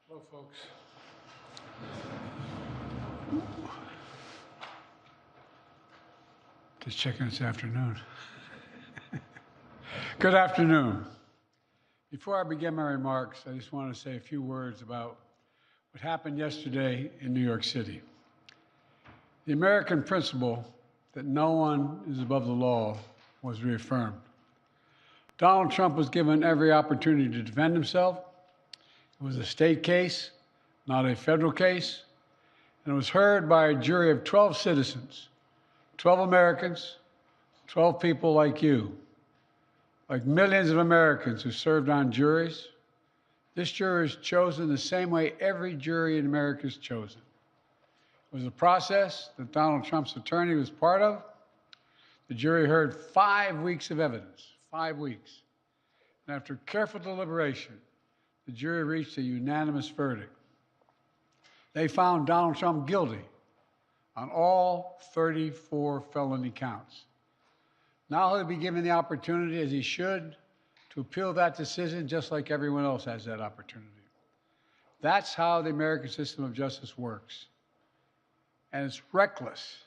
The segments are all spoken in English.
Hello, folks. Just checking this afternoon. Good afternoon. Before I begin my remarks, I just want to say a few words about what happened yesterday in New York City. The American principle that no one is above the law was reaffirmed. Donald Trump was given every opportunity to defend himself. It was a state case, not a federal case, and it was heard by a jury of 12 citizens, 12 Americans, 12 people like you, like millions of Americans who served on juries. This jury is chosen the same way every jury in America is chosen. It was a process that Donald Trump's attorney was part of. The jury heard 5 weeks of evidence, 5 weeks. And after careful deliberation, the jury reached a unanimous verdict. They found Donald Trump guilty on all 34 felony counts. Now he'll be given the opportunity, as he should, to appeal that decision just like everyone else has that opportunity. That's how the American system of justice works. And it's reckless,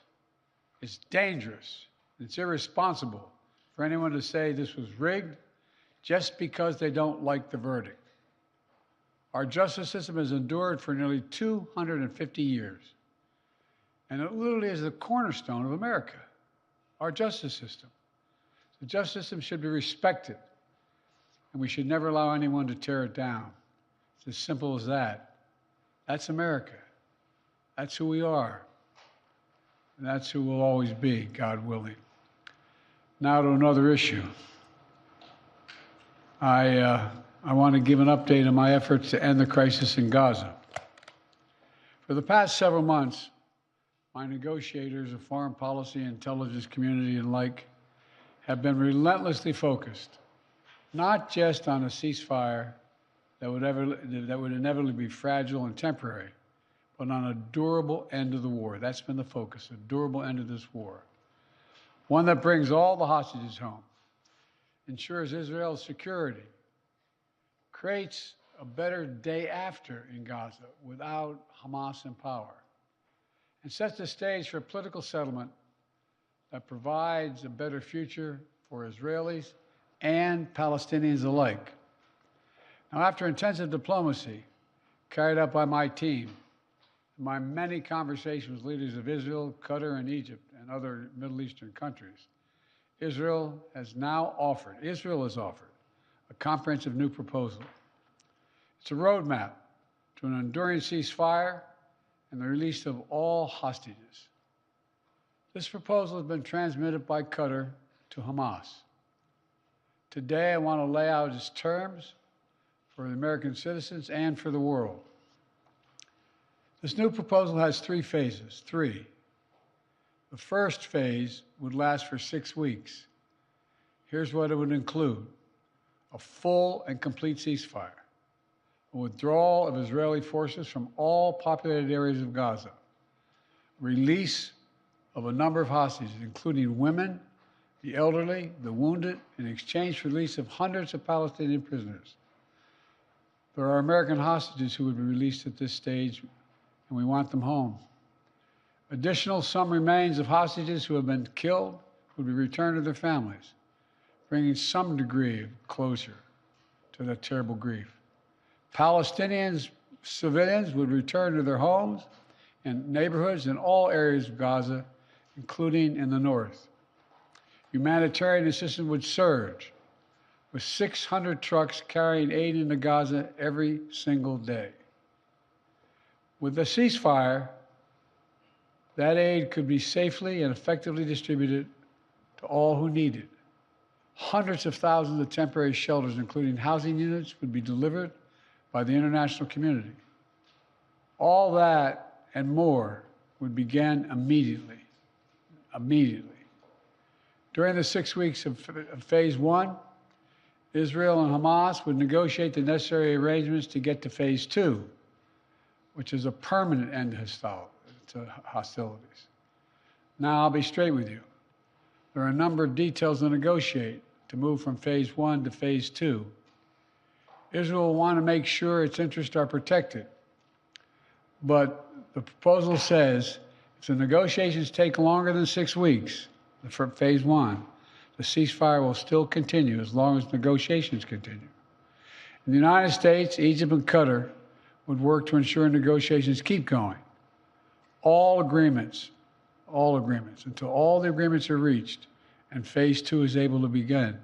it's dangerous, it's irresponsible for anyone to say this was rigged just because they don't like the verdict. Our justice system has endured for nearly 250 years. And it literally is the cornerstone of America, our justice system. The justice system should be respected, and we should never allow anyone to tear it down. It's as simple as that. That's America. That's who we are. And that's who we'll always be, God willing. Now to another issue. I want to give an update on my efforts to end the crisis in Gaza. For the past several months, my negotiators of foreign policy, intelligence community, and like have been relentlessly focused, not just on a ceasefire that would inevitably be fragile and temporary, but on a durable end of the war. That's been the focus, a durable end of this war. One that brings all the hostages home, ensures Israel's security, creates a better day after in Gaza without Hamas in power, and sets the stage for a political settlement that provides a better future for Israelis and Palestinians alike. Now, after intensive diplomacy carried out by my team, and my many conversations with leaders of Israel, Qatar, and Egypt, and other Middle Eastern countries, Israel has offered a comprehensive new proposal. It's a roadmap to an enduring ceasefire and the release of all hostages. This proposal has been transmitted by Qatar to Hamas. Today, I want to lay out its terms for the American citizens and for the world. This new proposal has 3 phases. The first phase would last for 6 weeks. Here's what it would include: a full and complete ceasefire, a withdrawal of Israeli forces from all populated areas of Gaza, release of a number of hostages, including women, the elderly, the wounded, in exchange for release of hundreds of Palestinian prisoners. There are American hostages who would be released at this stage, and we want them home. Additional, some remains of hostages who have been killed would be returned to their families, bringing some degree of closure to that terrible grief. Palestinians, civilians would return to their homes and neighborhoods in all areas of Gaza, including in the north. Humanitarian assistance would surge, with 600 trucks carrying aid into Gaza every single day. With the ceasefire, that aid could be safely and effectively distributed to all who need it. Hundreds of thousands of temporary shelters, including housing units, would be delivered by the international community. All that and more would begin immediately. During the 6 weeks of phase 1, Israel and Hamas would negotiate the necessary arrangements to get to phase 2, which is a permanent end to hostilities. Now, I'll be straight with you. There are a number of details to negotiate to move from phase 1 to phase 2. Israel will want to make sure its interests are protected. But the proposal says if the negotiations take longer than 6 weeks, for phase one, the ceasefire will still continue as long as negotiations continue. In the United States, Egypt, and Qatar would work to ensure negotiations keep going. All agreements, until all the agreements are reached and phase two is able to begin.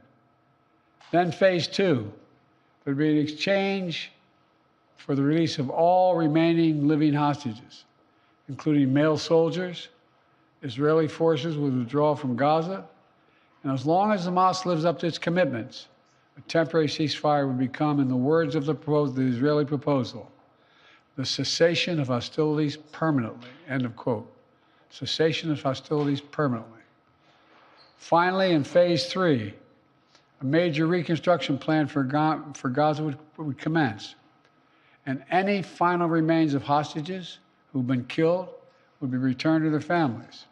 Then phase two, there'd be an exchange for the release of all remaining living hostages, including male soldiers. Israeli forces would withdraw from Gaza, and as long as Hamas lives up to its commitments, a temporary ceasefire would become, in the words of the Israeli proposal, the cessation of hostilities permanently, end of quote. Cessation of hostilities permanently. Finally, in phase three, a major reconstruction plan for Gaza would commence, and any final remains of hostages who've been killed would be returned to their families.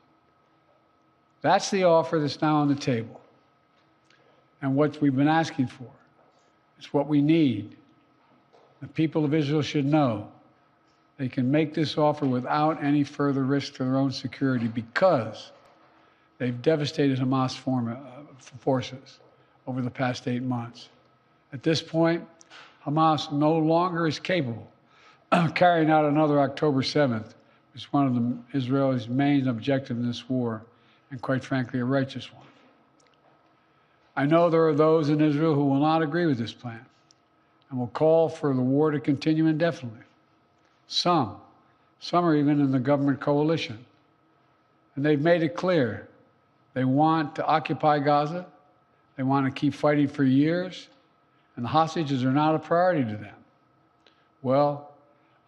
That's the offer that's now on the table, and what we've been asking for. It's what we need. The people of Israel should know they can make this offer without any further risk to their own security because they've devastated Hamas forces over the past 8 months. At this point, Hamas no longer is capable of carrying out another October 7th, which is one of Israel's main objectives in this war, and quite frankly, a righteous one. I know there are those in Israel who will not agree with this plan and will call for the war to continue indefinitely. Some are even in the government coalition. And they've made it clear they want to occupy Gaza, they want to keep fighting for years, and the hostages are not a priority to them. Well,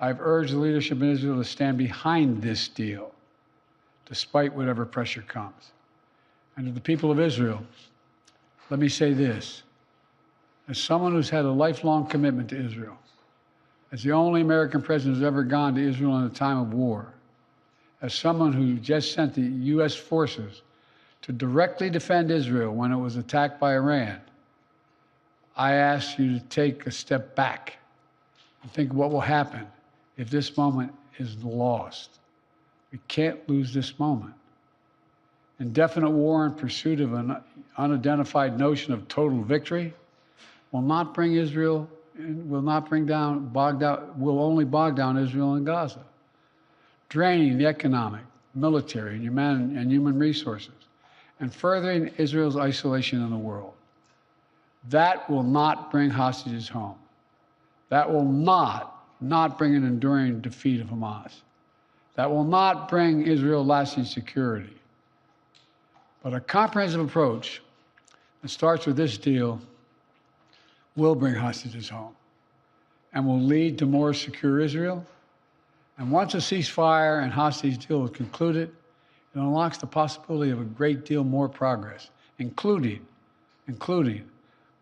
I've urged the leadership in Israel to stand behind this deal, despite whatever pressure comes. And to the people of Israel, let me say this. As someone who's had a lifelong commitment to Israel, as the only American president who's ever gone to Israel in a time of war, as someone who just sent the U.S. forces to directly defend Israel when it was attacked by Iran, I ask you to take a step back and think what will happen if this moment is lost. We can't lose this moment. Indefinite war in pursuit of an unidentified notion of total victory will not bring Israel, will only bog down Israel and Gaza, draining the economic, military, and human resources, and furthering Israel's isolation in the world. That will not bring hostages home. That will not bring an enduring defeat of Hamas. That will not bring Israel lasting security. But a comprehensive approach that starts with this deal will bring hostages home and will lead to more secure Israel. And once a ceasefire and hostage deal is concluded, it unlocks the possibility of a great deal more progress, including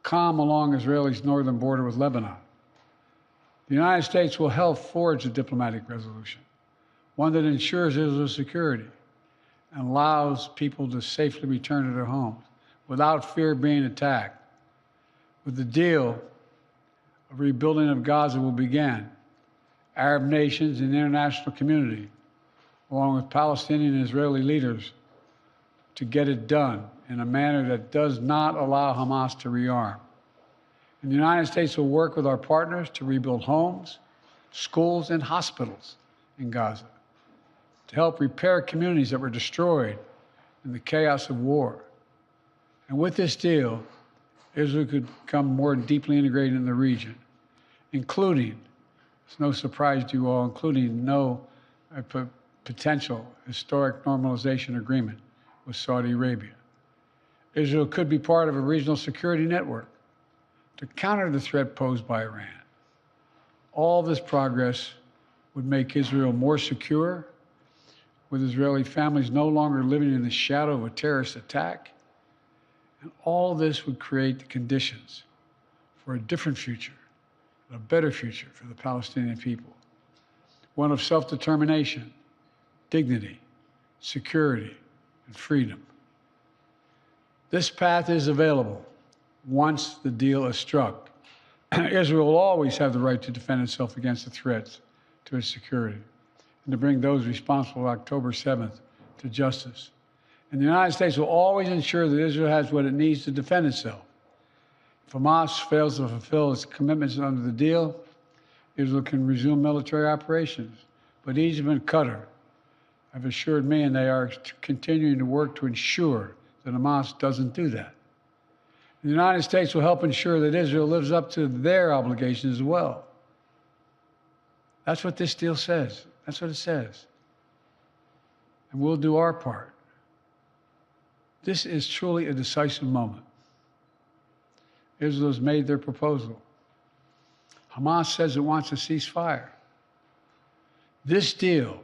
calm along Israel's northern border with Lebanon. The United States will help forge a diplomatic resolution, one that ensures Israel's security and allows people to safely return to their homes without fear of being attacked. With the deal, a rebuilding of Gaza will begin. Arab nations and the international community, along with Palestinian and Israeli leaders, to get it done in a manner that does not allow Hamas to rearm. And the United States will work with our partners to rebuild homes, schools, and hospitals in Gaza, to help repair communities that were destroyed in the chaos of war. And with this deal, Israel could become more deeply integrated in the region, including, it's no surprise to you all, including potential historic normalization agreement with Saudi Arabia. Israel could be part of a regional security network to counter the threat posed by Iran. All this progress would make Israel more secure, with Israeli families no longer living in the shadow of a terrorist attack. And all this would create the conditions for a different future, a better future for the Palestinian people. One of self-determination, dignity, security, and freedom. This path is available once the deal is struck, Israel will always have the right to defend itself against the threats to its security and to bring those responsible for October 7th to justice. And the United States will always ensure that Israel has what it needs to defend itself. If Hamas fails to fulfill its commitments under the deal, Israel can resume military operations. But Egypt and Qatar have assured me, and they are continuing to work to ensure that Hamas doesn't do that. The United States will help ensure that Israel lives up to their obligations as well. That's what this deal says. That's what it says. And we'll do our part. This is truly a decisive moment. Israel has made their proposal. Hamas says it wants a ceasefire. This deal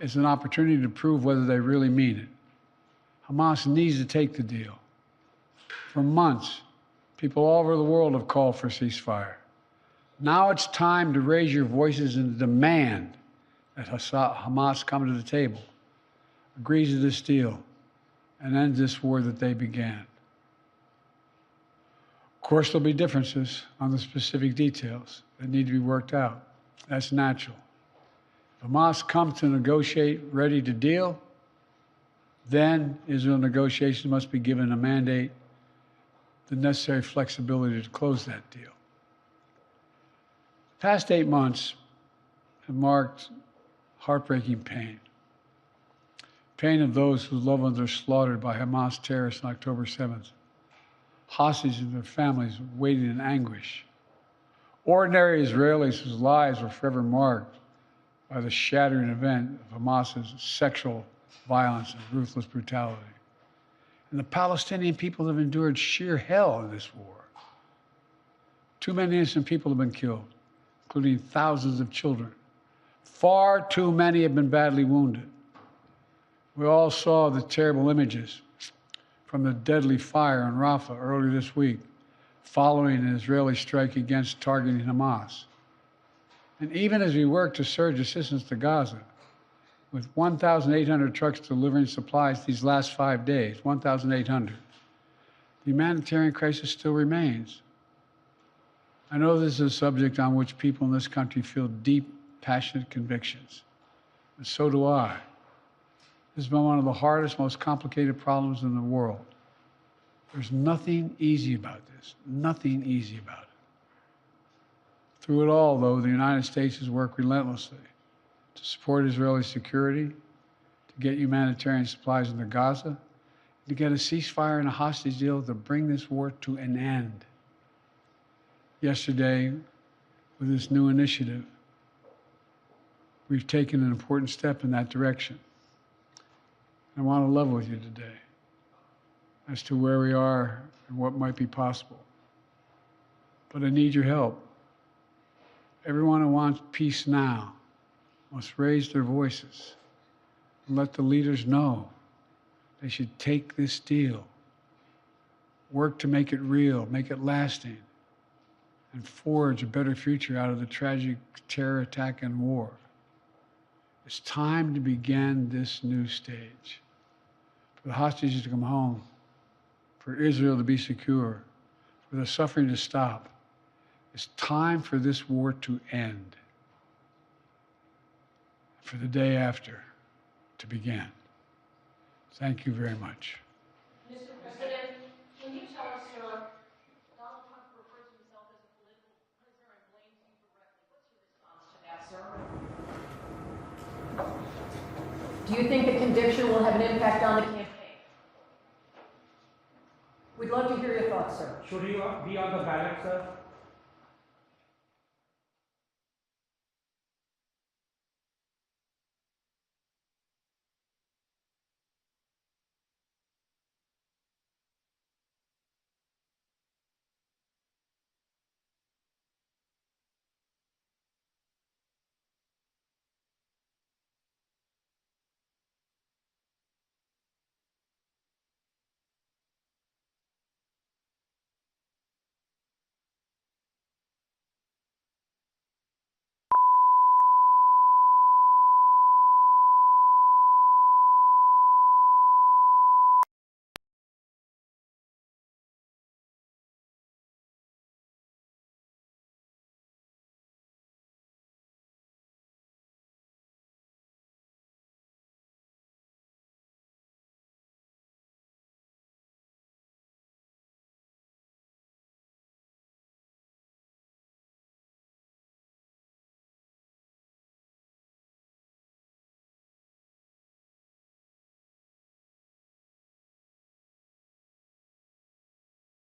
is an opportunity to prove whether they really mean it. Hamas needs to take the deal. For months, people all over the world have called for a ceasefire. Now it's time to raise your voices and demand that Hamas come to the table, agrees to this deal, and end this war that they began. Of course, there'll be differences on the specific details that need to be worked out. That's natural. If Hamas comes to negotiate, ready to deal, then Israel negotiations must be given a mandate, the necessary flexibility to close that deal. The past 8 months have marked heartbreaking pain. Pain of those whose loved ones are slaughtered by Hamas terrorists on October 7th. Hostages and their families waiting in anguish. Ordinary Israelis whose lives were forever marked by the shattering event of Hamas's sexual violence and ruthless brutality. And the Palestinian people have endured sheer hell in this war. Too many innocent people have been killed, including thousands of children. Far too many have been badly wounded. We all saw the terrible images from the deadly fire in Rafah earlier this week, following an Israeli strike against targeting Hamas. And even as we work to surge assistance to Gaza, with 1,800 trucks delivering supplies these last 5 days, 1,800, the humanitarian crisis still remains. I know this is a subject on which people in this country feel deep, passionate convictions, and so do I. This has been one of the hardest, most complicated problems in the world. There's nothing easy about this, nothing easy about it. Through it all, though, the United States has worked relentlessly to support Israeli security, to get humanitarian supplies into Gaza, to get a ceasefire and a hostage deal to bring this war to an end. Yesterday, with this new initiative, we've taken an important step in that direction. I want to level with you today as to where we are and what might be possible. But I need your help. Everyone who wants peace now must raise their voices and let the leaders know they should take this deal, work to make it real, make it lasting, and forge a better future out of the tragic terror attack and war. It's time to begin this new stage. For the hostages to come home, for Israel to be secure, for the suffering to stop. It's time for this war to end, for the day after to begin. Thank you very much. Mr. President, can you tell us, sir, Donald Trump refers to himself as a political prisoner and blames you directly. What's your response to that, sir? Do you think the conviction will have an impact on the campaign? We'd love to hear your thoughts, sir. Should he be on the ballot, sir?